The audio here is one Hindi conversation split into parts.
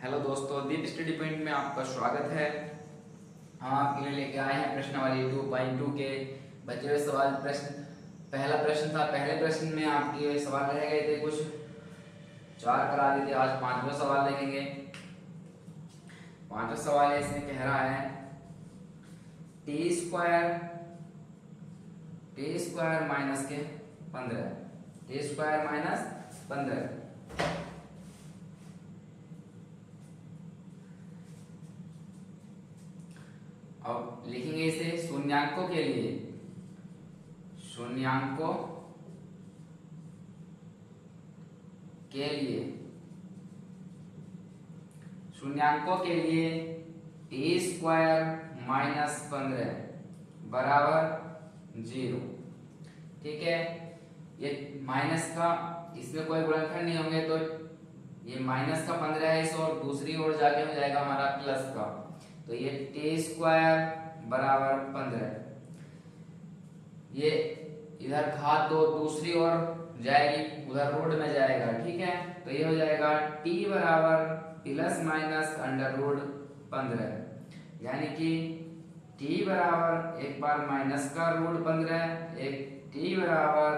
हेलो दोस्तों, दीप स्टडी पॉइंट में आपका स्वागत है। हम आपके लिए लेके आए हैं प्रश्नावली 2.2 के बचे हुए सवाल। पहला प्रश्न था। पहले प्रश्न में आपके सवाल रह गए थे कुछ, 4 करा दिए थे। आज 5वां सवाल देखेंगे। 5वां सवाल है, इसमें कह रहा है टी स्क्वायर माइनस के 15, टी स्क्वायर माइनस 15। अब लिखेंगे इसे शून्यांकों के लिए। शून्यांकों के लिए शून्यांकों के लिए टी स्क्वायर माइनस 15 बराबर 0। ठीक है, ये माइनस का, इसमें कोई गुणनखंड नहीं होंगे तो ये माइनस का 15 है, इस और दूसरी ओर जाके हो जाएगा हमारा प्लस का। तो ये टी स्क्वायर बराबर 15, ये इधर घात दो दूसरी ओर जाएगी, उधर रूट में जाएगा। ठीक है, तो ये हो जाएगा टी बराबर प्लस माइनस अंडर रूट 15, यानी कि टी बराबर एक बार माइनस का रूट 15, एक टी बराबर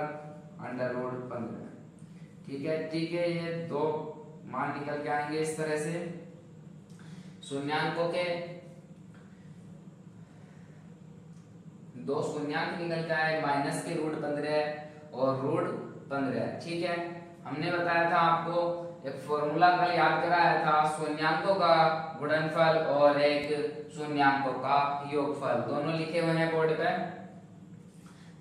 अंडर रूट 15। ठीक है, ये दो मान निकल के आएंगे इस तरह से। शून्यांकों के दो शून्यांक निकल के आए, माइनस के रूट 15 और रूट 15। ठीक है, हमने बताया था आपको, एक फॉर्मूला कल याद कराया था, शून्यांकों का गुणनफल और एक शून्यांकों का योगफल, दोनों लिखे हुए हैं बोर्ड पे।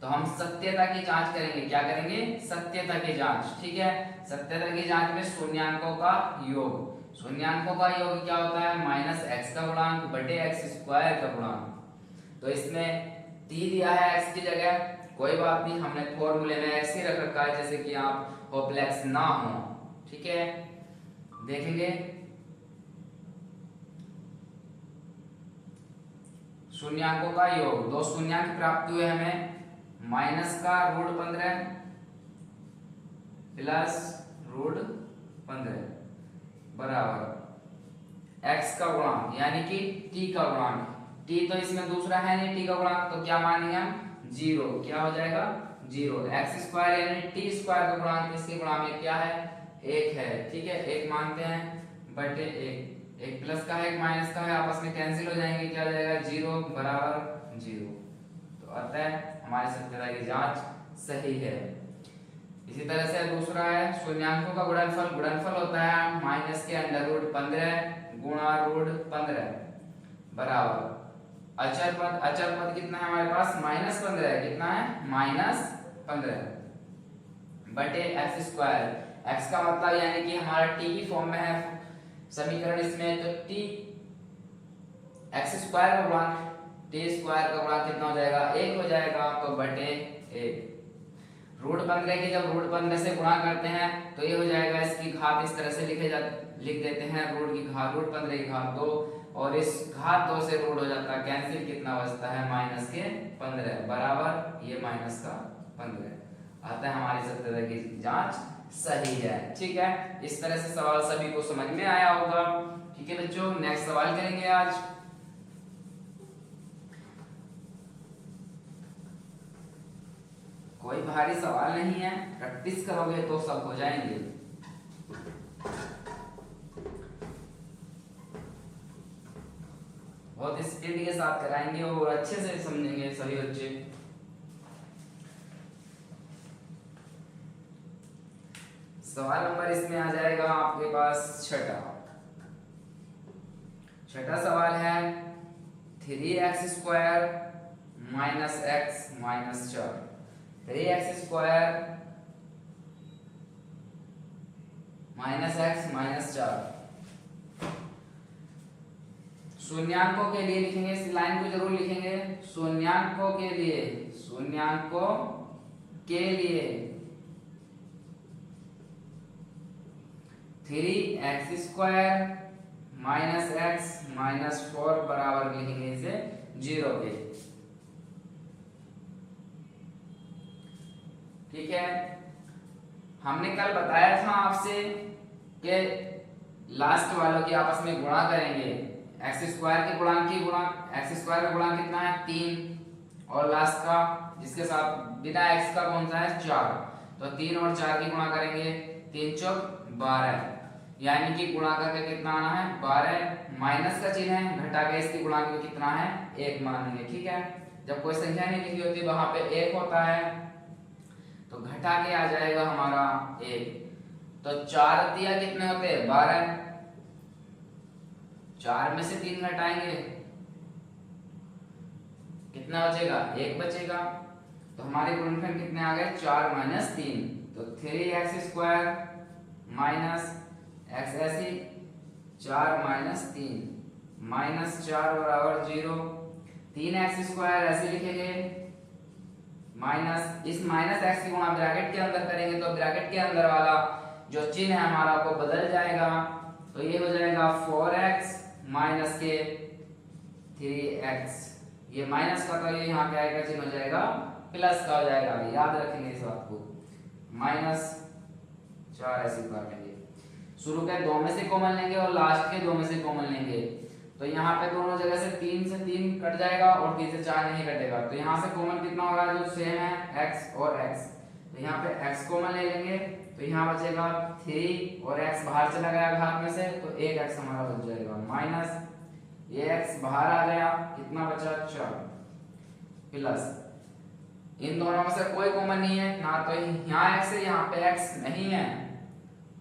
तो हम सत्यता की जांच करेंगे। क्या करेंगे? सत्यता की जांच। ठीक है, सत्यता की जांच में शून्यांकों का योग। शून्यांकों का योग क्या होता है? माइनस एक्स का गुणांक बटे एक्स स्क्वायर का गुणांक। तो इसमें टी दिया है एक्स की जगह, कोई बात नहीं, हमने फॉर्मूले में एक्स ही रख रखा है, जैसे कि आप होपलेक्स ना हो। ठीक है, देखेंगे शून्यांकों का योग। दो शून्यांक प्राप्त हुए हमें, माइनस का रूट 15 प्लस रूट 15 बराबर एक्स का गुणांक यानी कि टी का गुणांक। टी तो इसमें दूसरा है नहीं, टी का गुणांक, तो क्या मानेंगे हम? 0। क्या हो जाएगा? 0। एक्स स्क्वायर यानी टी स्क्वायर का गुणांक, इसके गुणांक में क्या है? 1 है। ठीक है, 1 मानते हैं बटे 1, एक प्लस का है एक माइनस का है, आपस में कैंसिल हो जाएंगे, क्या हो जाएगा? 0 बराबर 0। तो अतः हमारी सत्यता की जांच सही है। इसी तरह से दूसरा है शून्यांकों का गुणनफल। गुणनफल होता है माइनस के अंडर रूट 15 गुणा रूट 15 बराबर अचर पद कितना है हमारे पास? माइनस 15 है। कितना है? माइनस 15 बटे एक्स स्क्वायर। एक्स का मतलब यानी कि हमारा टी की फॉर्म में है समीकरण इसमें, तो टी एक्स स्क्वायर का गुणांक, टी स्क्वायर का गुणांक कितना हो जाएगा? 1 हो जाएगा, तो बटे 1। रूट 15 की जब रूट 15 से गुणा करते हैं तो ये हो जाएगा, इसकी घात इस तरह से लिख देते हैं, रूट की घात, रूट 15 की घात 2, और इस घात 2 से रूट हो जाता है कैंसिल, कितना बचता है? माइनस के 15 बराबर ये माइनस का 15। अतः हमारी सत्यता की जांच सही है। ठीक है, इस तरह से सवाल सभी को समझ में आया होगा। ठीक है बच्चों, नेक्स्ट सवाल करेंगे आज। कोई भारी सवाल नहीं है, प्रैक्टिस करोगे तो सब हो जाएंगे। बहुत स्पीड के साथ कराएंगे और अच्छे से समझेंगे सभी बच्चे। सवाल नंबर इसमें आ जाएगा आपके पास छठा सवाल है 3x square minus x minus 4। 3x square minus x minus 4 शून्यांकों के लिए लिखेंगे, इस लाइन को जरूर लिखेंगे। शून्यांकों के लिए 3x square minus x minus 4 बराबर लिखेंगे इसे 0 के। ठीक है, हमने कल बताया था आपसे कि लास्ट वालों की आपस में गुणा करेंगे, एक्स स्क्वायर के गुणांक की गुणा, एक्स स्क्वायर का गुणांक कितना है 3 और लास्ट का जिसके साथ बिना एक्स का कौन सा है 4, तो 3 और 4 की गुणा करेंगे 3 चौक 12, यानी कि गुणा करके कितना आना है 12, माइनस का चिन्ह है घटा के इसकी गुणांक में कितना है 1 मानेंगे। ठीक है, जब कोई संख्या नहीं लिखी होती वहां पे 1 होता है तो घटा के आ जाएगा हमारा 1, तो 4 दिया कितने होते हैं 12, 4 में से 3 घटाएंगे कितना बचेगा 1 बचेगा, तो हमारे गुणनखंड कितने आ गए 4 माइनस 3, तो 3x स्क्वायर माइनस x ऐसी 4 माइनस 3 माइनस 4 बराबर 0, 3x स्क्वायर ऐसे लिखेंगे माइनस इस माइनस x की गुणा ब्रैकेट के अंदर करेंगे तो ब्रैकेट के अंदर वाला जो चिन्ह है हमारा को बदल जाएगा, तो ये हो जाएगा 4x माइनस के 3x, ये माइनस का तो ये यहाँ पे आएगा चिन्ह हो जाएगा प्लस का हो जाएगा, याद रखेंगे इस बात को, माइनस 4 ऐसे कर लेंगे, शुरू के 2 में से कॉमन लेंगे और लास्ट के 2 में से कॉमन लेंगे, तो यहाँ पे दोनों जगह से 3 से 3 कट जाएगा और 3 से 4 नहीं कटेगा, तो यहाँ से कॉमन कितना होगा जो सेम है x और x, तो यहाँ पे x कॉमन ले लेंगे तो यहाँ बचेगा 3 और x बाहर चला गया घात में से तो 1x हमारा बच जाएगा, माइनस ये x बाहर आ गया कितना बचा 4 प्लस इन दोनों में से कोई कॉमन नहीं है ना, तो यहाँ x है यहाँ पे x नहीं है।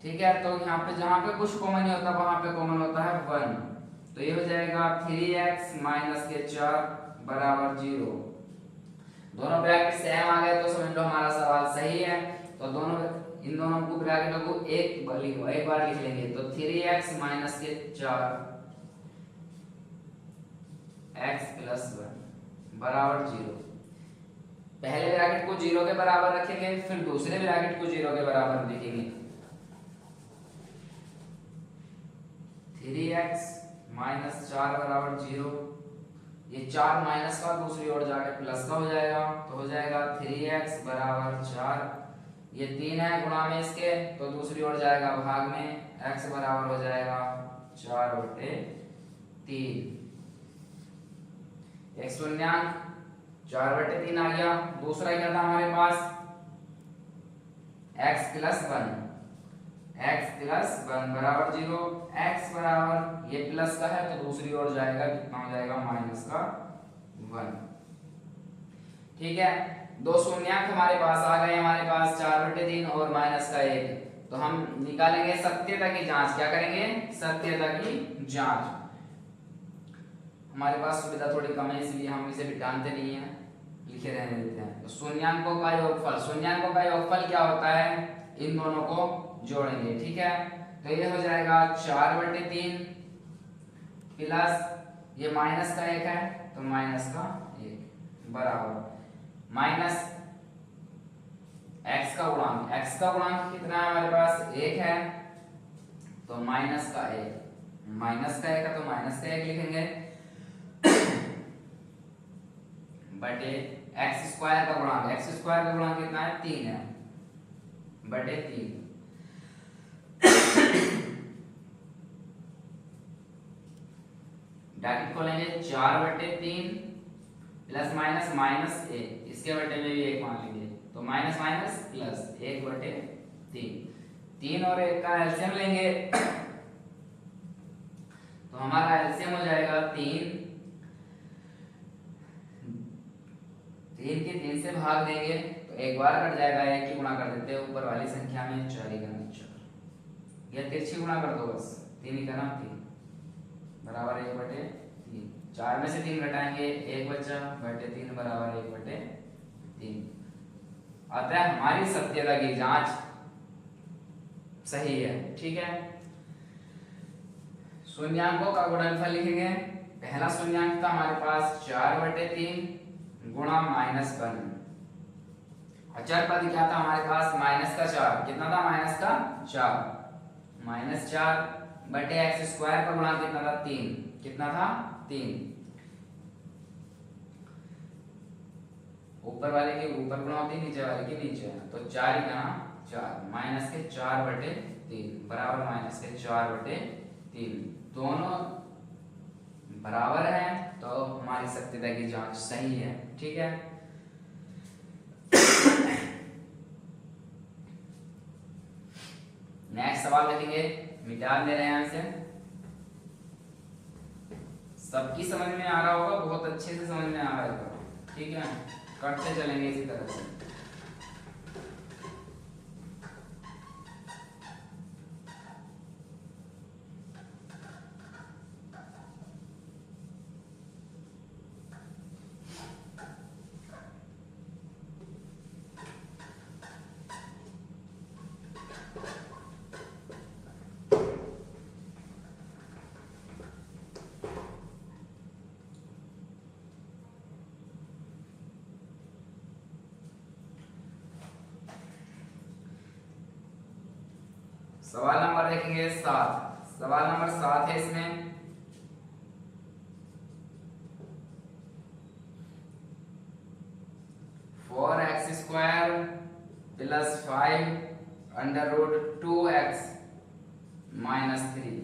ठीक है, तो यहाँ पे जहाँ पे कुछ कॉमन नहीं होता वहां पे कॉमन होता है 1, तो ये हो जाएगा 3x माइनस के 4 बराबर 0, दोनों ब्रैकेट सेम आ गए तो समझ लो हमारा सवाल सही है, तो दोनों इन दोनों को ब्रैकेटों को एक बार लिख लेंगे, तो 3x माइनस के 4 x प्लस 1 बराबर 0, पहले ब्रैकेट को 0 के बराबर रखेंगे फिर दूसरे ब्रैकेट को 0 के बराबर लिखेंगे, 3x माइनस 4 बराबर 0, ये 4 माइनस का दूसरी ओर जाके प्लस का हो जाएगा, तो हो जाएगा 3x बराबर 4, ये 3 है गुणा में इसके तो दूसरी ओर जाएगा भाग में, x बराबर हो जाएगा 4/3, एक शून्यांक 4/3 आ गया, दूसरा क्या था हमारे पास x प्लस 1 बराबर 0, x बराबर ये प्लस का है तो दूसरी ओर जाएगा कितना हो जाएगा माइनस का 1। ठीक है, दो शून्यांक हमारे पास आ गए, हमारे पास 4/3 और माइनस का 1, तो हम निकालेंगे सत्यता की जांच, क्या करेंगे सत्यता की जांच, हमारे पास सुविधा थोड़ी कम है इसलिए हम इसे बिठाते नहीं है, लिखे रहने देते हैं। तो शून्यांकों का योगफल, शून्यांकों का योगफल क्या होता है इन दोनों को जोड़ेंगे। ठीक है, तो ये हो जाएगा 4/3 प्लस ये माइनस का 1 है तो माइनस का 1 बराबर माइनस x का गुणांक कितना है हमारे पास 1 है तो माइनस का 1 है तो माइनस का 1 लिखेंगे बटे x स्क्वायर का गुणांक कितना है 3 है बटे 3 ब्रैकेट खोलेंगे 4/3 प्लस माइनस माइनस 1, इसके बटे में भी 1 मान लेंगे तो माइनस माइनस प्लस 1/3, 3 और 1 का एलसीएम लेंगे तो हमारा एलसीएम हो जाएगा 3 के 3 से भाग देंगे तो एक बार कट जाएगा, 1 की गुणा कर देते हैं ऊपर वाली संख्या में 4 का 4, या तिरछी गुणा कर दो बस 3 का 3 बराबर 1/3, 4 में से 3 घटाएंगे 1 बचा बटे 3 बराबर 1/3, अतः हमारी सत्यता की जांच सही है। ठीक है, शून्यांकों का गुणनफल लिखेंगे, पहला शून्यांक था हमारे पास 4/3 गुणा -1, अचर पद क्या था हमारे पास -4, कितना था -4 बटे x स्क्वायर का गुणा कितना था 3, कितना था 3, ऊपर वाले के ऊपर गुणा होती नीचे वाले के नीचे, तो 4 ही कहा 4 -4/3 बराबर -4/3 3 दोनों बराबर हैं तो हमारी सत्यता की जांच सही है। ठीक है, नेक्स्ट सवाल देखेंगे, मिटा दे रहे हैं यहाँ से। सबकी समझ में आ रहा होगा, बहुत अच्छे से समझ में आ रहा है। ठीक है, करते चलेंगे इसी तरह से। सवाल नंबर देखेंगे 7। सवाल नंबर 7 है इसमें, four X square plus 5 under root 2x minus 3।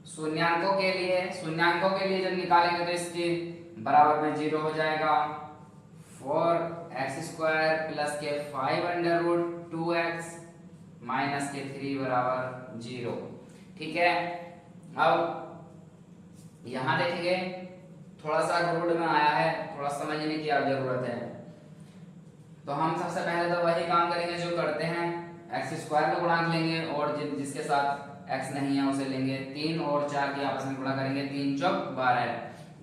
शून्यांकों के लिए जब निकालेंगे तो इसके बराबर में 0 हो जाएगा। 4x स्क्वायर प्लस के 5 अंडर रूट 2x माइनस के 3 बराबर 0। ठीक है, अब यहाँ देखेंगे थोड़ा सा रोड में आया है, थोड़ा समझने की जरूरत है। तो हम सबसे पहले तो वही काम करेंगे जो करते हैं, एक्स स्क्वायर का गुणांक लेंगे और जिसके साथ x नहीं है उसे लेंगे। 3 और 4 की आपस में गुणा करेंगे, 3 चौक 12।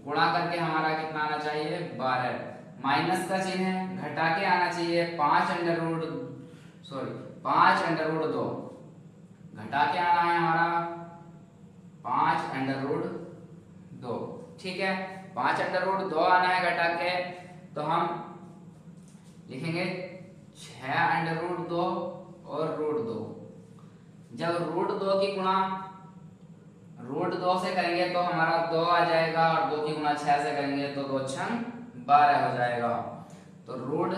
गुणा करके हमारा कितना आना चाहिए, 12। माइनस का चिन्ह है, घटा के आना चाहिए 5 अंडर रूट 2। घटा के आना है हमारा 5 अंडर रूट 2। ठीक है, 5 अंडर रूट 2 आना है घटा के, तो हम लिखेंगे 6 अंडर रूट 2 और रूट 2। जब रूट 2 की गुणा रूट 2 से करेंगे तो हमारा 2 आ जाएगा, और 2 की गुणा 6 से करेंगे तो 2 छंग 12 हो जाएगा। तो रूट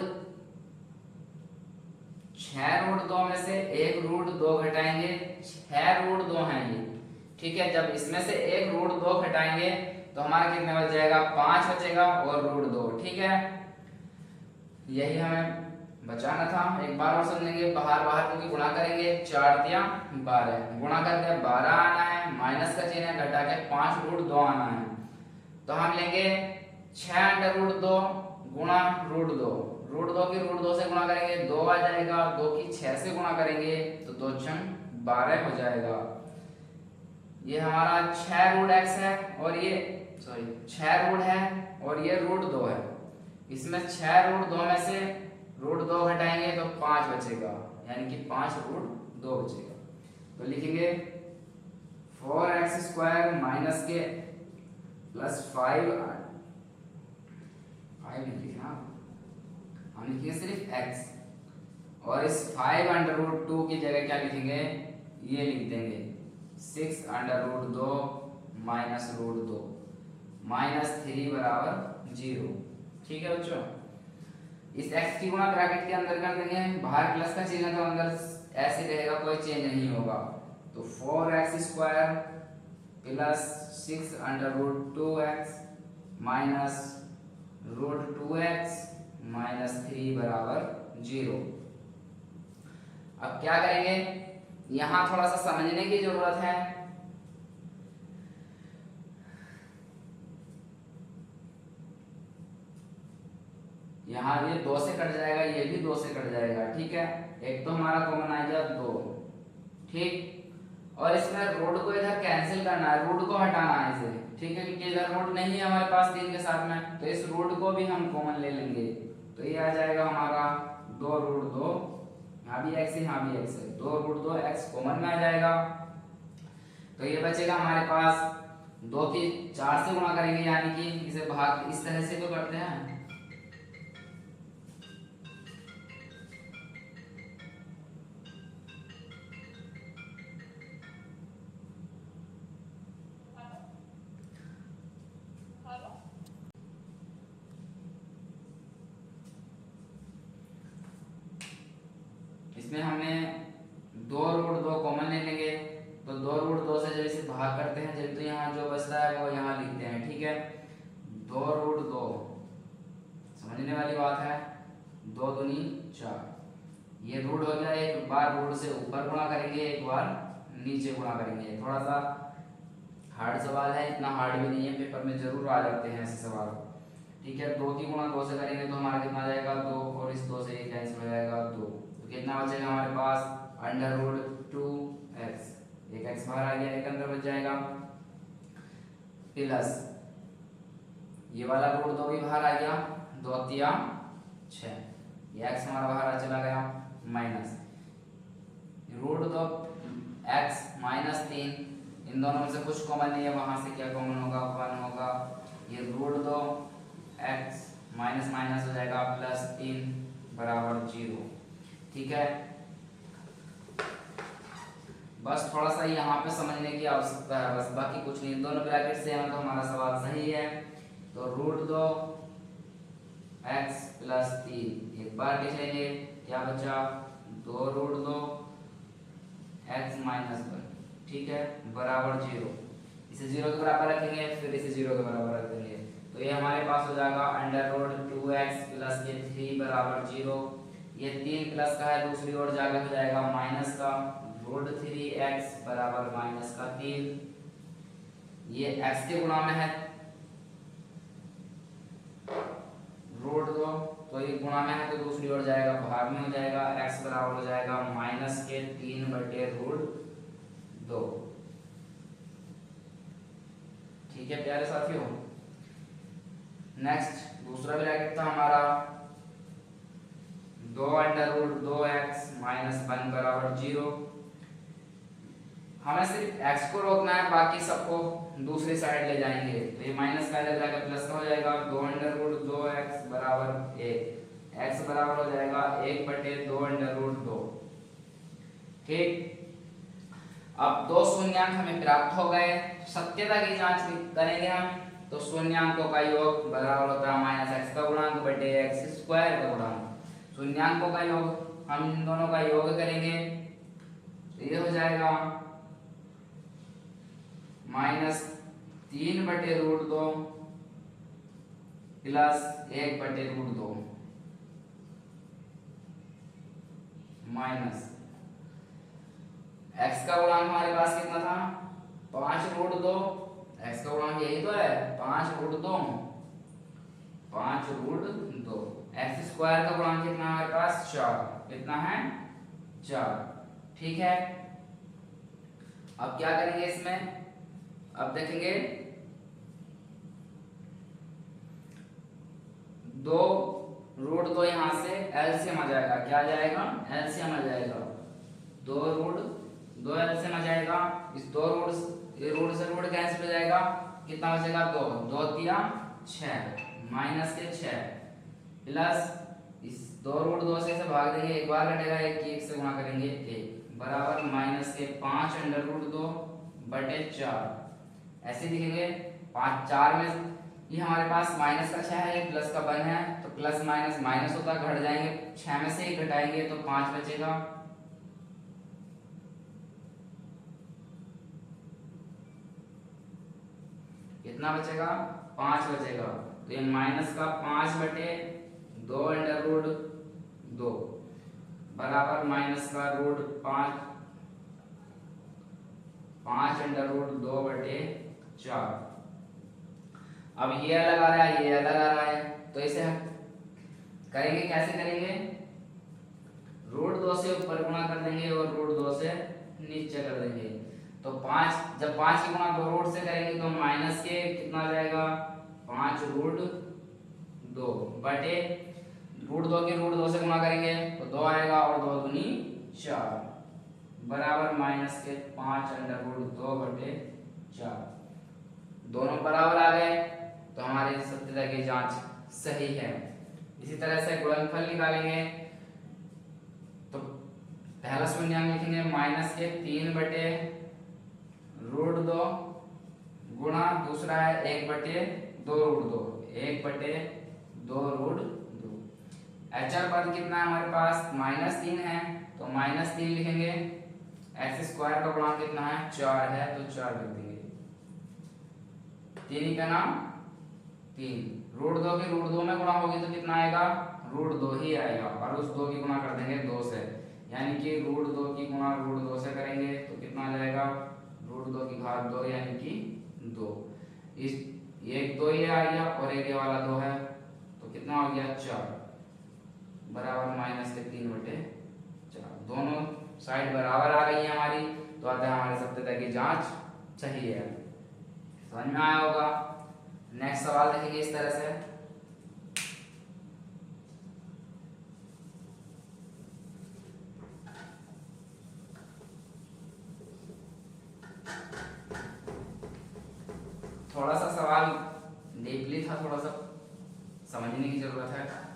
6 रूट 2 में से एक रूट 2 घटाएंगे, 6 रूट 2 हैं ये। ठीक है, जब इसमें से एक रूट 2 घटाएंगे तो हमारा कितना बच जाएगा, 5 बचेगा और रूट 2। ठीक है, यही हमें बचाना था। एक बार और समझेंगे, बाहर को गुणा करेंगे, 4 तिया 12, गुणा करके 12 आना है, माइनस का चिन्ह है, घटा के 5 रूट 2 आना है। तो हम लेंगे 6 अंडर रूट 2 गुणा रूट 2। रूट 2 की रूट 2 से गुणा करेंगे 2 आ जाएगा, 2 की 6 से गुणा करेंगे तो 2 छंग 12 हो जाएगा। ये हमारा 6 रूट x है और ये 6 रूट है और ये रूट 2 है। इसमें 6 रूट 2 में से रूट 2 घटाएंगे तो 5 बचेगा, यानी कि 5 रूट 2 बचेगा। तो लिखेंगे 4x स्क्वायर माइनस के प्लस 5 नहीं लिखना, हम लिखेंगे सिर्फ x, और इस 5 अंडर रूट 2 की जगह क्या लिखेंगे, ये लिख देंगे 6 under root 2 minus root 2 minus 3 बराबर 0। ठीक है बच्चों, इस x की गुणा ब्रैकेट के अंदर कर देंगे, बाहर प्लस का चिन्ह तो अंदर ऐसे रहेगा, कोई चेंज नहीं होगा। तो 4x square plus 6 under root 2x minus root 2x minus 3 बराबर 0। अब क्या करेंगे, यहां थोड़ा सा समझने की जरूरत है। यहाँ ये 2 से कट जाएगा, ये भी 2 से कट जाएगा। ठीक है, एक तो हमारा कॉमन आ गया 2। ठीक, और इसमें रूट को इधर कैंसिल करना है, रूट को हटाना है इसे। ठीक है, क्योंकि इधर रूट नहीं है हमारे पास 3 के साथ में, तो इस रूट को भी हम कॉमन ले लेंगे। तो ये आ जाएगा हमारा 2 रूट 2 यहाँ भी x है, यहाँ भी x है, 2√2x कॉमन में आ जाएगा। तो ये बचेगा हमारे पास 2 की 4 से गुणा करेंगे, यानी कि इसे भाग इस तरह से तो करते हैं। इसमें हमें 2√2 कॉमन ले लेंगे, तो 2√2 से जब इसे भाग करते हैं जब, तो यहाँ जो बचता है वो यहाँ लिखते हैं, ठीक है। 2√2 समझने वाली बात है, 2 दूनी 4, ये रूट हो गया। एक बार रूट से ऊपर गुणा करेंगे, एक बार नीचे गुणा करेंगे। थोड़ा सा हार्ड सवाल है, इतना हार्ड भी नहीं है, पेपर में जरूर आ जाते हैं ऐसे सवाल, ठीक है। 2 की गुणा 2 से करेंगे तो हमारा कितना आ जाएगा 2, और इस 2 से ये कैंसिल हो जाएगा 2, तो कितना बचेगा हमारे पास √2x, एक x बाहर आ गया, एक अंदर बच जाएगा, प्लस ये वाला √2 भी बाहर आ गया, 2 तिया 6, ये x हमारा बाहर चला गया, माइनस √2x -3, इन दोनों में से कुछ कॉमन नहीं है, वहां से क्या कॉमन होगा 1 होगा, ये √2x माइनस माइनस हो जाएगा +3 बराबर 0, ठीक है। बस थोड़ा सा यहाँ पे समझने की आवश्यकता है, बस बाकी कुछ नहीं। दोनों ब्रैकेट से है तो हमारा सवाल सही है। तो √2x + 3 एक बार लिख लेंगे, क्या बचा 2√2x - 1, ठीक है, बराबर 0। इसे 0 के बराबर रखेंगे, फिर इसे 0 के बराबर रख देंगे, तो ये हमारे पास हो जाएगा √2x + 3 बराबर 0। ये 3 प्लस का है, दूसरी ओर जाकर हो जाएगा माइनस का, √3x बराबर -3, ये x के गुणा में है √2, तो ये गुणा में है तो दूसरी ओर जाएगा भाग में हो जाएगा, x बराबर हो जाएगा -3/√2, ठीक है प्यारे साथियों। नेक्स्ट दूसरा ब्रैकेट था हमारा 2√2x - 1 बराबर 0। हमें सिर्फ x को रोकना है, बाकी सबको दूसरी साइड ले जाएंगे, तो ये माइनस का इधर जाकर प्लस का हो जाएगा, 2√2x बराबर 1, x बराबर हो जाएगा 1/2√2, ठीक। अब 2 शून्यांक हमें प्राप्त हो गए, सत्यता की जांच करेंगे हम, तो शून्यांकों का योग बराबर होता है -x का गुणांक बटे x² का गुणांक। शून्यांकों का योग हम इन दोनों का योग करेंगे, तो ये हो जाएगा -3/√2 प्लस 1/√2 माइनस x का गुणांक हमारे पास कितना था 5√2, x का गुणांक यही तो है 5√2, 5√2, x² का गुणांक कितना है हमारे पास 4, कितना है 4, ठीक है। अब क्या करेंगे इसमें, अब देखेंगे 2√2 यहाँ से एलसीएम आ जाएगा, क्या आ जाएगा एलसीएम आ जाएगा, 2 एलसीएम आ जाएगा, इस 2 रूट से रूट कैंसिल हो जाएगा, कितना बचेगा 2, 2 तिया 6 माइनस के 6 प्लस इस 2√2 से इसे भाग देंगे, एक बार कटेगा, एक की 1 से गुणा करेंगे 1 बराबर माइनस के 5√2 बटे 4, ऐसे लिखेंगे 5 4 में ये हमारे पास माइनस का 6 है, प्लस का 1 है, तो प्लस माइनस माइनस होता घट जाएंगे, 6 में से ही घटाएंगे तो 5 बचेगा, कितना बचेगा 5 बचेगा, तो ये माइनस का 5/2√2 बराबर माइनस का √5 5/2/4। अब ये अलग आ रहा है, ये अलग आ रहा है, तो इसे हम करेंगे, कैसे करेंगे, √2 से ऊपर गुणा कर देंगे और √2 से नीचे कर देंगे, तो 5 जब 5 की गुणा 2 रूट से करेंगे तो माइनस के कितना आ जाएगा 5√2 बटे रूट 2 के रूट 2 से गुणा करेंगे तो 2 आएगा और 2 दूनी 4 बराबर माइनस के 5√2/4। दोनों बराबर आ गए तो हमारी सत्यता की जांच सही है। इसी तरह से गुणनफल निकालेंगे तो पहला शून्यांक लिखेंगे माइनस के 3/√2 गुणा दूसरा है 1/2√2 1/2√2। अचर पद कितना है हमारे पास -3 है तो -3 लिखेंगे। x² का गुणांक कितना है 4 है तो 4 लिख देंगे। 3 का नाम 3 √2 की √2 में गुणा होगी तो कितना आएगा √2 ही आएगा और उस 2 की गुणा कर देंगे 2 से यानी कि √2 की गुणा √2 से करेंगे तो कितना आ जाएगा √2 की घात 2 यानी कि 2। इस एक 2 ये आ गया और एक ये वाला 2 है तो कितना हो गया 4 बराबर माइनस के 3/4। दोनों साइड बराबर आ गई है हमारी तो अतः हमारी सत्यता की जांच सही है। समझ में आया होगा। नेक्स्ट सवाल देखेंगे इस तरह से थोड़ा सा सवाल डीपली था, थोड़ा सा समझने की जरूरत है।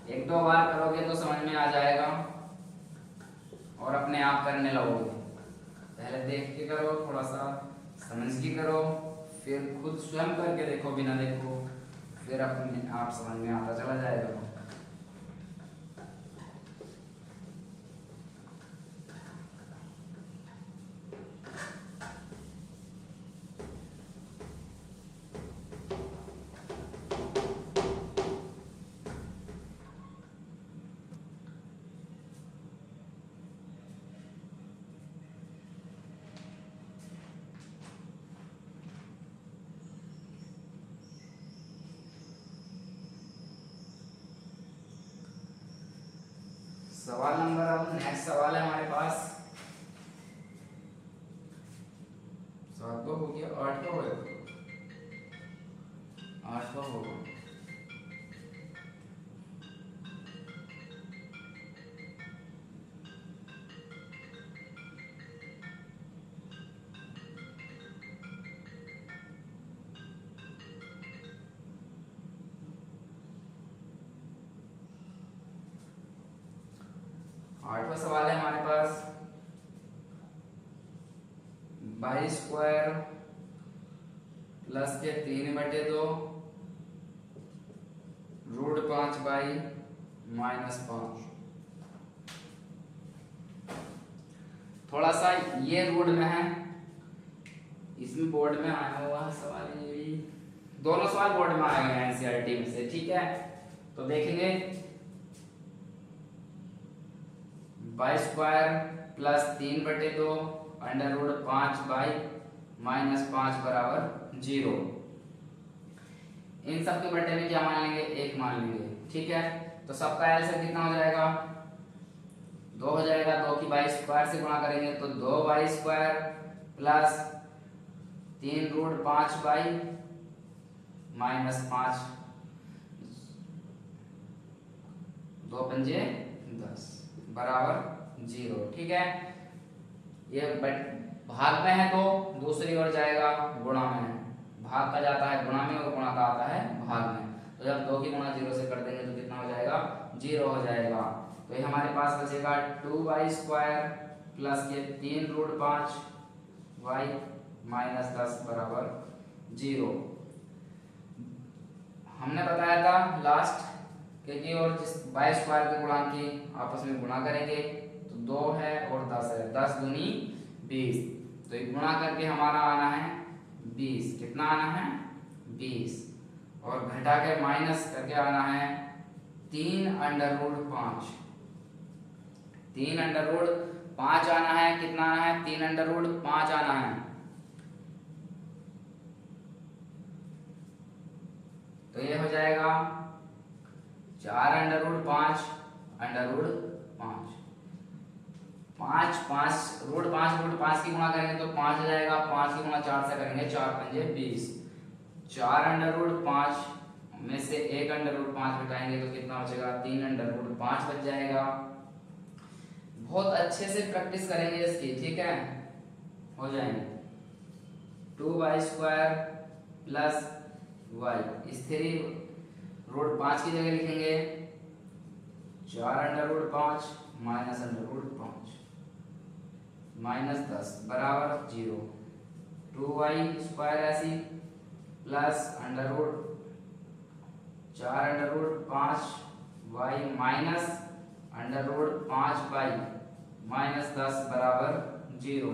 एक दो बार करोगे तो समझ में आ जाएगा और अपने आप करने लगोगे। पहले देख के करो, थोड़ा सा समझ के करो, फिर खुद स्वयं करके देखो बिना देखो, फिर अपने आप समझ में आता चला जाएगा। सवाल नंबर अब नेक्स्ट सवाल है हमारे पास 7 हो गया 8 हो गया 8 होगा। आठवां सवाल है हमारे पास 22² प्लस के 3/2 √5/-5। थोड़ा सा ये रूट में है, इसमें बोर्ड में आया हुआ सवाल, ये भी दोनों सवाल बोर्ड में आए हैं एनसीईआरटी में से, ठीक है। तो देखेंगे 22² प्लस 3/2 √5/-5 बराबर 0। इन सब के बटे में क्या मान लेंगे 1 मान लेंगे, ठीक है। तो सबका एलसीएम कितना हो जाएगा 2 हो जाएगा। 2 की 22² से गुणा करेंगे तो 2/22 प्लस 3√5/-5 2 पंजे 10 बराबर 0, ठीक है। ये भाग में है तो दूसरी ओर जाएगा गुणा में, भाग का जाता है गुणा में और गुणा का आता है भाग में। तो जब 2 की गुणा 0 से कर देंगे तो कितना हो जाएगा 0 हो जाएगा। तो ये हमारे पास बचेगा 2/2 प्लस के 3√5/-10 बराबर 0। हमने बताया था लास्ट क्योंकि और जिस 22² के गुणांक की आपस में गुणा करेंगे तो 2 है और 10 है, 10 दूनी 20। तो ये गुणा करके हमारा आना है 20। कितना आना है 20 और घटा के माइनस करके आना है 3√5। 3√5 आना है, कितना आना है 3√5 आना है। तो ये हो जाएगा 4√5 5 √5 की गुणा करेंगे तो 5 हो जाएगा। 5 की गुणा 4 से करेंगे 4 पंजे 20। 4√5 में से एक अंडर रूट 5 घटाएंगे तो कितना बचेगा, 3 अंडर रूट 5 बच जाएगा। बहुत अच्छे से प्रैक्टिस करेंगे इसकी, ठीक है, हो जाएंगे। 2y² प्लस y स्थिर रूट 5 की जगह लिखेंगे 4 under root 5 minus under root 5 minus 10 बराबर 0। 2y² ऐसी plus under root 4 under root 5 y minus under root 5 y minus 10 बराबर 0।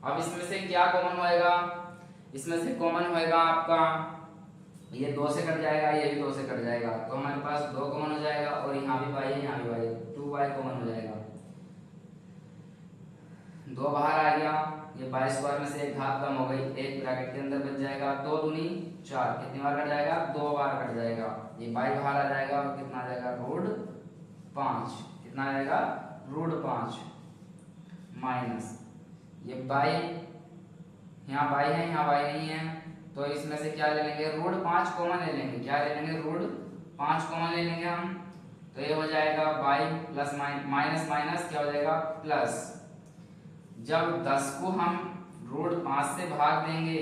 अब इसमें से क्या कॉमन होएगा, इसमें से कॉमन होएगा आपका ये 2 से कट जाएगा, ये भी 2 से कट जाएगा, तो हमारे पास 2 कॉमन हो जाएगा और यहाँ भी y है, यहाँ भी y है, 2y कॉमन हो जाएगा। 2 बाहर आ गया, ये y² में से एक घात कम हो गई, एक ब्रैकेट के अंदर बच जाएगा। 2 दूनी 4, कितनी बार कट जाएगा, 2 बार कट जाएगा। ये y बाहर आ जाएगा और कितना आ जाएगा, रूट 5, कितना आ जाएगा, रूट 5 माइनस ये y, यहाँ y है, यहाँ y नहीं है, तो इसमें से क्या ले लेंगे, रूट 5 कॉमन ले लेंगे। क्या ले लेंगे, रूट 5 कॉमन ले लेंगे हम, तो ये हो जाएगा y प्लस माइनस माइनस क्या हो जाएगा, प्लस। जब 10 को हम रूट 5 से भाग देंगे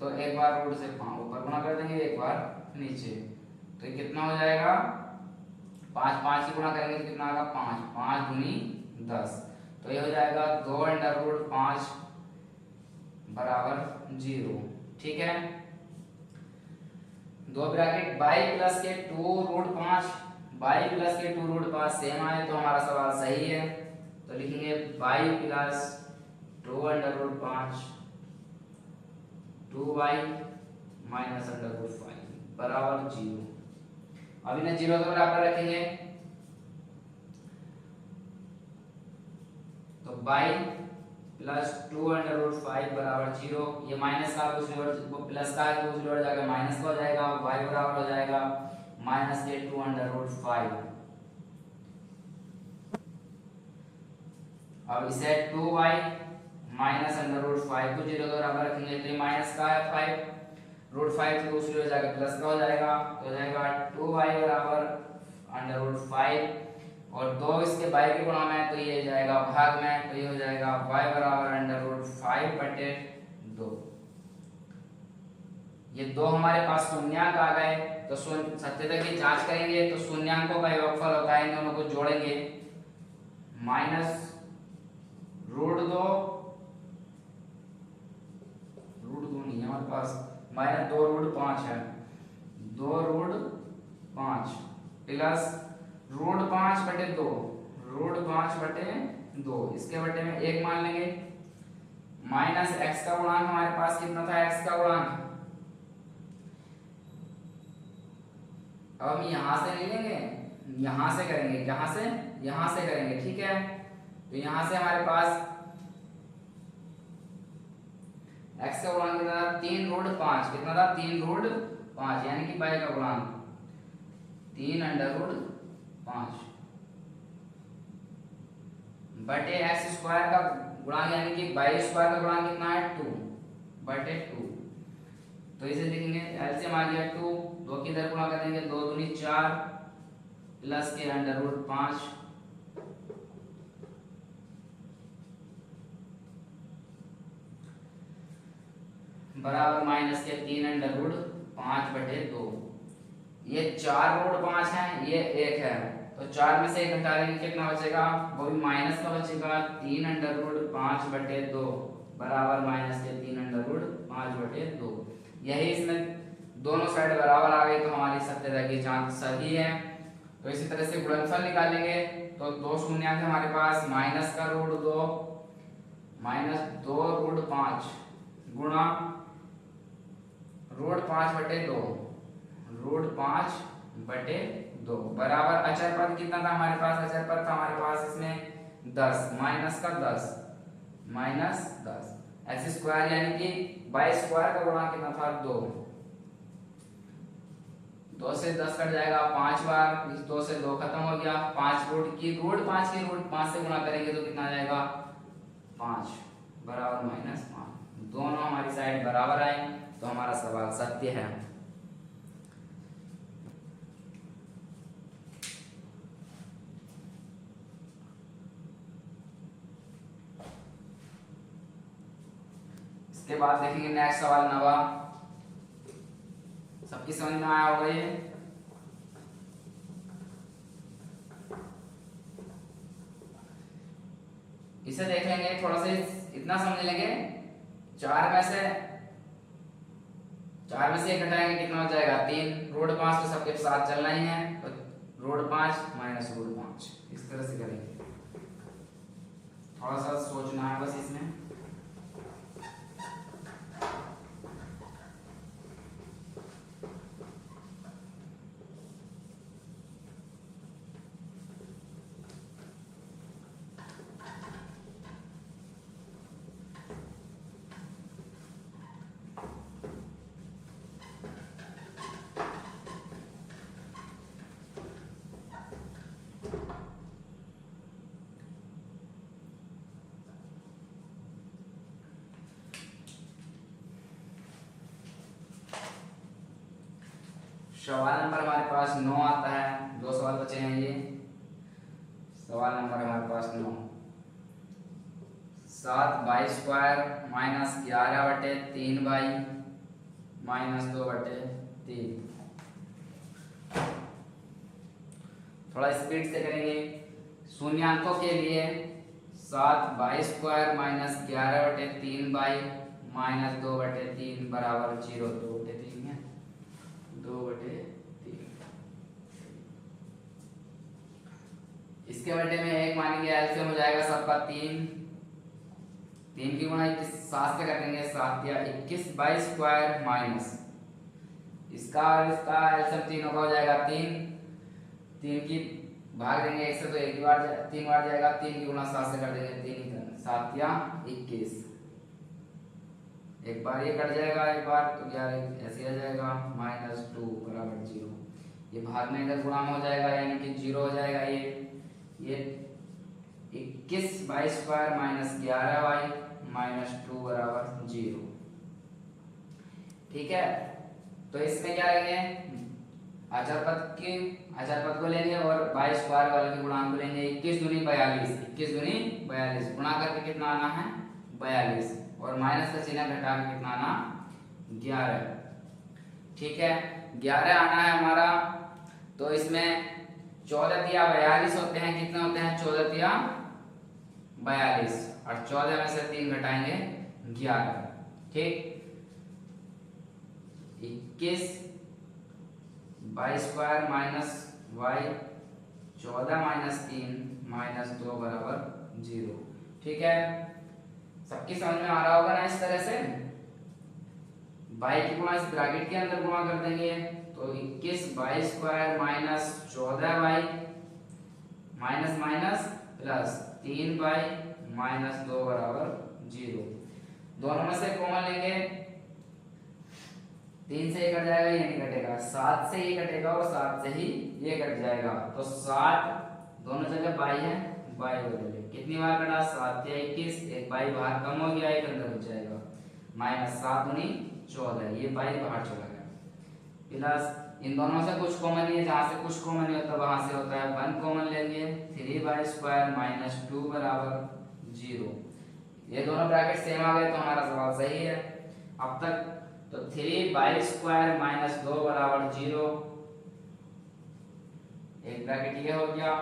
तो एक बार रूट से ऊपर गुणा कर देंगे, एक बार नीचे, तो ये कितना हो जाएगा, 5 की गुणा करेंगे तो कितना आएगा, 5 दूनी 10, तो ये हो जाएगा 2 अंडर रूट 5 बराबर 0। ठीक है, 2 ब्रैकेट y प्लस के 2 रूट 5, y प्लस के 2 रूट 5 सेम आए तो हमारा सवाल सही है। तो लिखेंगे y plus 2 under root 5 2y minus under root 5 बराबर 0। अब इन्हें 0 के बराबर रखेंगे तो y प्लस 2 अंडर रूट 5 बराबर 0। ये माइनस का दूसरी ओर, वो प्लस का है दूसरी ओर जाकर माइनस का हो जाएगा, y बराबर हो जाएगा माइनस के 2 अंडर रूट 5। अब इसे 2y माइनस अंडर रूट 5 को 0 के बराबर रखेंगे तो ये माइनस का है 5, रूट 5 तो दूसरी ओर जाकर प्लस का हो जाएगा, तो हो जाएगा 2y बराबर अंडर रूट 5 और 2 इसके y के गुणा में तो ये जाएगा भाग में, तो ये हो जाएगा y बराबर अंडर रूट 5 बटे 2। ये 2 हमारे पास शून्यांक आ गए, तो सत्यता की जांच करेंगे तो शून्याङ्कों का योगफल होता है, इन दोनों को जोड़ेंगे, माइनस रूट 2 नहीं है हमारे पास, माइनस 2 रूट 5 है, 2 रूट 5 प्लस रूट 5 बटे 2, रूट 5 बटे 2, इसके बटे में 1 मान लेंगे, माइनस x का गुणांक हमारे पास कितना था, x का गुणांक, अब हम यहां से नहीं लेंगे, यहां से करेंगे, यहां से करेंगे, ठीक है। तो यहां से हमारे पास x का गुणांक कितना था, 3 रूट 5, कितना था, 3 रूट 5, यानी कि y का गुणांक 3 अंडर रूट 5 बटे x² का गुणांक यानी कि y² का गुणांक कितना है, 2 बटे 2, तो इसे लिखेंगे एलसीएम आ गया 2, 2 की इधर गुणा कर देंगे, 2 दूनी 4 प्लस के अंडर रूट 5 बराबर माइनस के 3 अंडर रूट 5 बटे 2। ये 4 रूट 5 है, ये 1 है, तो 4 में से 1 घटा देंगे, कितना बचेगा, वो भी माइनस का बचेगा, 3 अंडर रूट 5 बटे 2 बराबर माइनस के 3 अंडर रूट 5 बटे 2। यही इसमें दोनों साइड बराबर आ गई तो हमारी सत्यता की जांच सही है। तो इसी तरह से गुणनफल निकालेंगे तो 2 शून्याङ्क हमारे पास, माइनस का रूट 2 माइनस 2 रूट 5 गुणा रूट 5 बटे 2, रूट 5 बटे 2 बराबर अचर पद कितना था हमारे पास, अचर पद था हमारे पास इसमें 10, माइनस का 10 माइनस 10 x² यानी कि y² का गुणांक कितना था, 2, 2 से 10 कट जाएगा 5 बार, इस 2 से 2 खत्म हो गया, 5 रूट 5 की रूट 5 से गुणा करेंगे तो कितना आ जाएगा, 5 बराबर माइनस 5। दोनों हमारी साइड बराबर आए तो हमारा सवाल सत्य है। इसके बाद देखेंगे नेक्स्ट सवाल 9वां। सबकी समझ में आया होगा ये। इसे देख लेंगे, थोड़ा सा इतना समझ लेंगे। 4 में से 1 घटाएंगे कितना हो जाएगा 3। रूट 5 तो सबके साथ चलना ही है, तो रूट 5 माइनस रूट 5 इस तरह से करेंगे। थोड़ा सा सोचना है बस इसमें। सवाल नंबर हमारे पास 9 आता है। 2 सवाल बचे हैं ये। सवाल नंबर हमारे पास 9। 7/2 माइनस 11/3 माइनस 2/3। थोड़ा स्पीड से करेंगे। शून्यांकों के लिए 7/2 माइनस 11/3 माइनस 2/3 बराबर 0। 2/3 है, 2/3। इसके बटे में 1 मानेंगे, एलसीएम हो जाएगा सबका 3। 3 की गुणा 7 से करेंगे, 7 या 21/2 माइनस इसका और इसका एलसीएम 3 होगा, हो जाएगा 3। 3 की भाग देंगे 1 से तो 1 बार 3 बार जाएगा। 3 की गुणा 7 से कर देंगे, 3 7 या 21। एक बार ये कट जाएगा, एक बार तो 11 ऐसे आ जाएगा -2 बराबर 0। ये भागने का गुणा हो जाएगा यानी कि 0 हो जाएगा। ये 21/2 माइनस 11y माइनस 2 बराबर 0। ठीक है, तो इसमें क्या लेंगे, अचर पद को लेंगे और 22 वाले के गुणांक को लेंगे। 21 दूनी 42, 21 दूनी 42 गुणा करके कितना आना है 42, और माइनस का चिन्ह घटा के कितना आना 11। ठीक है, 11 आना है हमारा। तो इसमें 14 तिया 42 होते हैं, कितने होते हैं 14 तिया 42, और 14 में से 3 घटाएंगे 11। ठीक, 21/2 माइनस y 14 माइनस 3 माइनस 2 बराबर 0। ठीक है, सबकी समझ में आ रहा होगा ना। इस तरह से y की गुणा इस ब्रैकेट के अंदर गुणा कर देंगे, तो 21/2 minus 14y minus minus plus 3y minus 2 बराबर 0। दोनों में से कॉमन लेंगे, 3 से ये कट जाएगा, ये नहीं कटेगा। 7 से ये कटेगा और 7 से ही ये कट जाएगा, तो 7 दोनों जगह बाई है, बाई बदले कितनी बार कटा 7 या 21, एक बाई बाहर कम हो गया, एक अंदर हो जाएगा, माइनस 7 दूनी 14, ये बाई बाहर चला गया। प्लस इन दोनों से कुछ कॉमन नहीं है, जहां से कुछ कॉमन नहीं होता वहां से होता है 1 कॉमन लेंगे। 3/2 माइनस 2 बराबर 0। ये दोनों ब्रैकेट सेम आ गए तो हमारा सवाल सही है अब तक। तो 3/2 माइनस 2 बराबर 0। एक ब्रैकेट ये हो गया,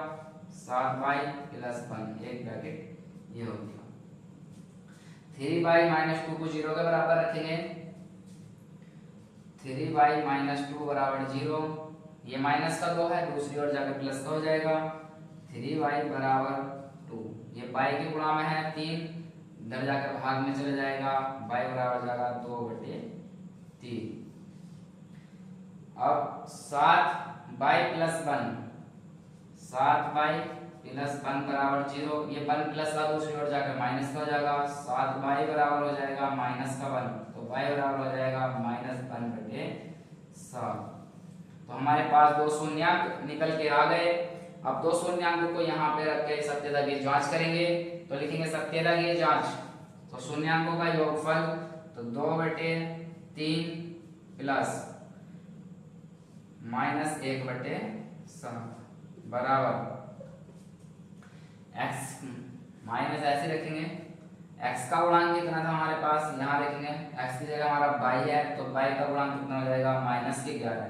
7y प्लस 1, एक ब्रैकेट ये हो गया। 3y माइनस 2 को 0 के बराबर रखेंगे, 3y माइनस 2 बराबर 0। ये माइनस का 2 है, दूसरी ओर जाकर प्लस का हो जाएगा। 3y बराबर 2, ये y के गुणा में है 3, इधर जाकर भाग में चले जाएगा, y बराबर जाएगा 2/3। अब 7y प्लस 1, 7y प्लस 1 बराबर 0। ये 1 प्लस का दूसरी ओर जाकर माइनस का हो जाएगा, 7y बराबर हो जाएगा माइनस का 1, तो y बराबर हो जाएगा -1/7। तो हमारे पास 2 शून्यांक निकल के आ गए। अब 2 शून्यांकों को यहाँ पे रख के सत्यता की जांच करेंगे, तो लिखेंगे सत्यता की जांच। तो शून्यांकों का योगफल, तो 2/3 प्लस -1/7 बराबर x, माइनस ऐसे रखेंगे x का गुणांक कितना था हमारे पास, यहाँ देखेंगे x की जगह हमारा y है, तो y का गुणांक कितना हो जाएगा माइनस के 11,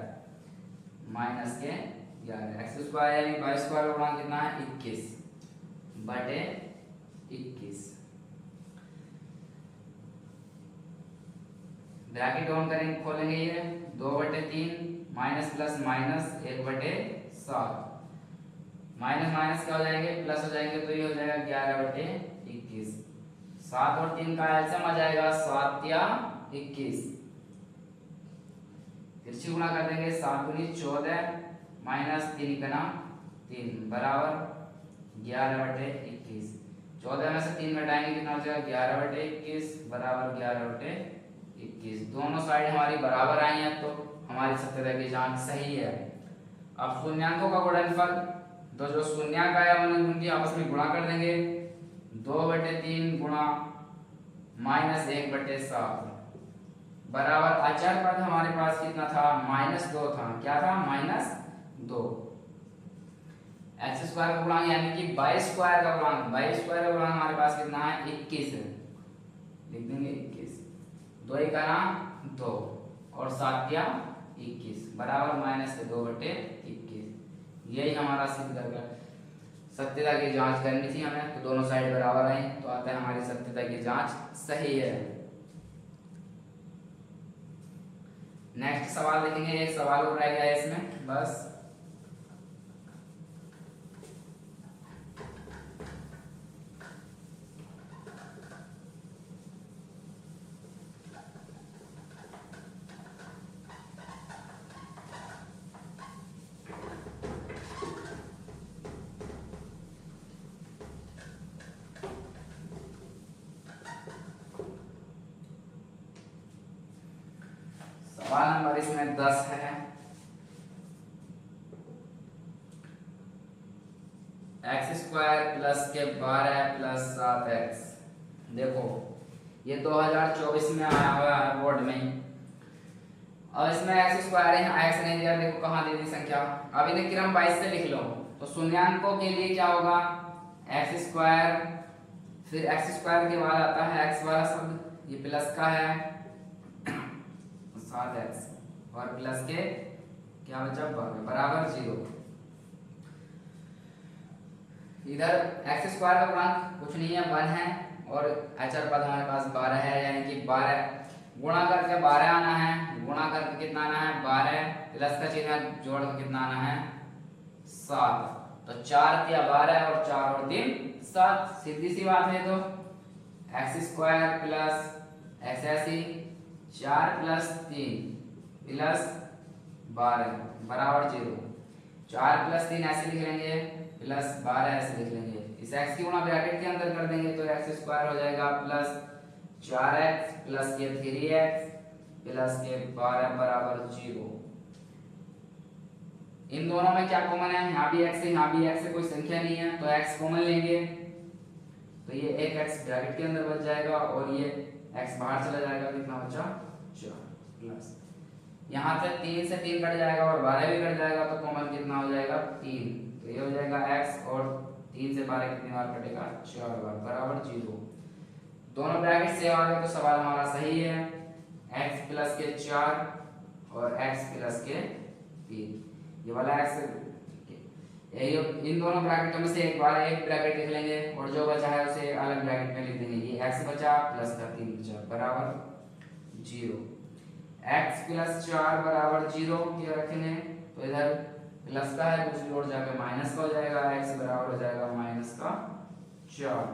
एक्स स्क्वायर यानी वाई स्क्वायर का गुणांक कितना है 21 बटे 21। ब्रैकेट ऑन करेंगे, खोलेंगे, ये 2/3 minus plus minus 1/7, minus minus क्या हो जाएंगे प्लस हो जाएंगे, तो ये हो जाएगा 11/21। 7 और 3 का एलसीएम आ जाएगा 7 या 21, तिरछी गुणा कर देंगे, 7 दूनी 14 माइनस 3 गुना 3 बराबर 11/21। 14 में से 3 घटाएंगे कितना हो जाएगा 11/21 बराबर 11/21। दोनों साइड हमारी बराबर आई हैं, तो हमारी सत्यता की जांच सही है। अब शून्यांकों का गुणनफल, तो जो शून्यांक आया उनकी आपस में गुणा कर देंगे, 2/3 गुणा माइनस 1/7 बराबर अचर पद हमारे पास कितना था -2 था, क्या था -2। एक्स स्क्वायर का गुणांक यानी कि वाई स्क्वायर का गुणांक, हमारे पास कितना है 21 है, लिख देंगे 21, 2 का नाम 2 और 7 या 21 बराबर -2/21। यही हमारा सिद्ध करके सत्यता की जांच करनी थी हमें, तो दोनों साइड बराबर आई, तो आता है हमारी सत्यता की जांच सही है। नेक्स्ट सवाल देखेंगे, एक सवाल और रह गया है इसमें बस। सवाल नंबर इसमें 10 है। एक्स स्क्वायर प्लस के 12 प्लस 7x। देखो ये 2024 में आया हुआ है बोर्ड में, और इसमें एक्स स्क्वायर है, एक्स नहीं दिया, देखो कहाँ दे दी संख्या। अब इन्हें क्रम 22 से लिख लो, तो शून्यांकों के लिए क्या होगा एक्स स्क्वायर, फिर एक्स स्क्वायर के बाद आता है एक्स वाला शब्द, ये प्लस का है 7x और प्लस के क्या बचा बराबर 0। इधर एक्स स्क्वायर का गुणांक कुछ नहीं है 1 है, और अचर पद हमारे पास 12 है, यानी कि 12 गुणा करके 12 आना है, गुणा करके कितना आना है 12 प्लस का चिन्ह जोड़ के कितना आना है 7, तो 4 या 12 और 4 और 3 7, सीधी सी बात है। तो एक्स स्क्वायर प्लस एक्स ऐसी 4 प्लस 3 प्लस 12 बराबर 0, 4 प्लस 3 ऐसे लिख लेंगे प्लस 12 ऐसे लिख लेंगे, इस x की गुणा ब्रैकेट के अंदर कर देंगे, तो एक्स स्क्वायर हो जाएगा प्लस 4x प्लस के 3x प्लस के 12 बराबर 0। इन दोनों में क्या कॉमन है, यहाँ भी x है यहाँ भी x है, कोई संख्या नहीं है, तो x कॉमन लेंगे, तो ये एक x ब्रैकेट के अंदर बच जाएगा और ये x बाहर चला जाएगा, कितना बचा 4 प्लस यहाँ से 3 से 3 कट जाएगा और 12 भी कट जाएगा, तो कॉमन कितना हो जाएगा 3, तो ये हो जाएगा x और 3 से 12 कितनी बार कटेगा 4 बार बराबर 0। दोनों ब्रैकेट सेम आ गए, तो सवाल हमारा सही है, x प्लस के 4 और x प्लस के 3, ये वाला x इन दोनों ब्रैकेटों में से एक बार एक ब्रैकेट लिख लेंगे और जो बचा है उसे अलग ब्रैकेट में लिख देंगे, ये x बचा प्लस का 3 बचा बराबर 0। x प्लस 4 बराबर 0 ये रखेंगे, तो इधर प्लस का है दूसरी ओर जाकर माइनस का हो जाएगा, x बराबर हो जाएगा माइनस का 4।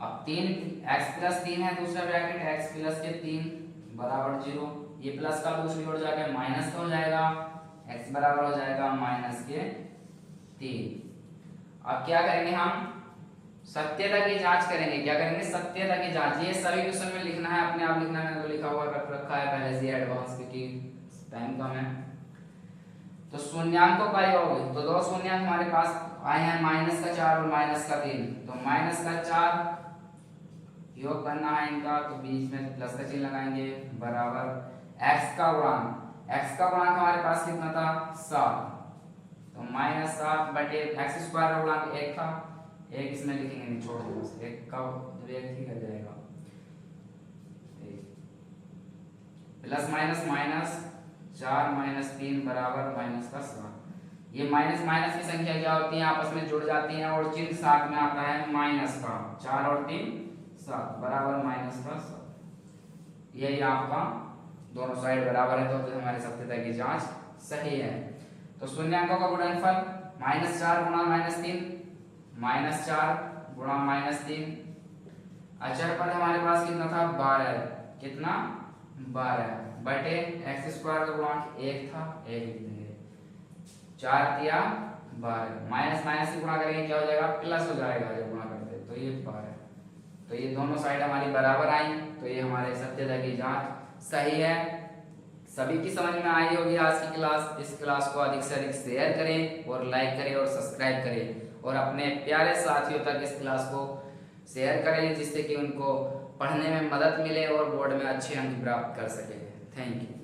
अब 3 x प्लस 3 है दूसरा ब्रैकेट, x प्लस के 3 बराबर 0, ये प्लस का दूसरी ओर जाकर माइनस का हो जाएगा, x बराबर हो जाएगा माइनस के 3। अब क्या करेंगे हम सत्यता की जांच करेंगे, क्या करेंगे सत्यता की जांच। ये सभी क्वेश्चन में लिखना है, अपने आप लिखना है, तो लिखा हुआ रख रखा है पहले से एडवांस की टाइम कम है। तो शून्यांकों का योग, तो दो शून्यांक हमारे पास आए हैं माइनस का 4 और माइनस का 3, तो माइनस का 4 योग करना है इनका, तो बीच में प्लस का चिन्ह लगाएंगे बराबर x का गुणांक, x का गुणांक हमारे पास कितना था 7, तो -7 बटे एक्स स्क्वायर का गुणांक 1 था, एक इसमें लिखेंगे छोड़ दो, 1 का एक ठीक हो जाएगा। प्लस माइनस माइनस 4 माइनस 3 बराबर माइनस का 7। ये माइनस माइनस की संख्या क्या होती है, आपस में जुड़ जाती हैं और चिन्ह साथ में आता है माइनस का। 4 और 3 7 बराबर माइनस का 7। यही आपका दोनों साइड बराबर है तो हमारे सत्यता की जांच सही है। तो शून्यांकों का गुणनफल -4 गुणा -3, -4 गुणा -3। अचर पद हमारे पास कितना था 12, कितना 12 बटे x स्क्वायर का गुणांक 1 था, 1 लिख देंगे। 4 तिया 12, माइनस माइनस से गुणा करेंगे क्या हो जाएगा प्लस हो जाएगा जब गुणा करते हैं, तो ये 12। तो ये दोनों साइड हमारी बराबर आई, तो ये हमारे सत्यता की जांच सही है। सभी की समझ में आई होगी आज की क्लास। इस क्लास को अधिक से अधिक शेयर करें और लाइक करें और सब्सक्राइब करें और अपने प्यारे साथियों तक इस क्लास को शेयर करें जिससे कि उनको पढ़ने में मदद मिले और बोर्ड में अच्छे अंक प्राप्त कर सके। Thank you.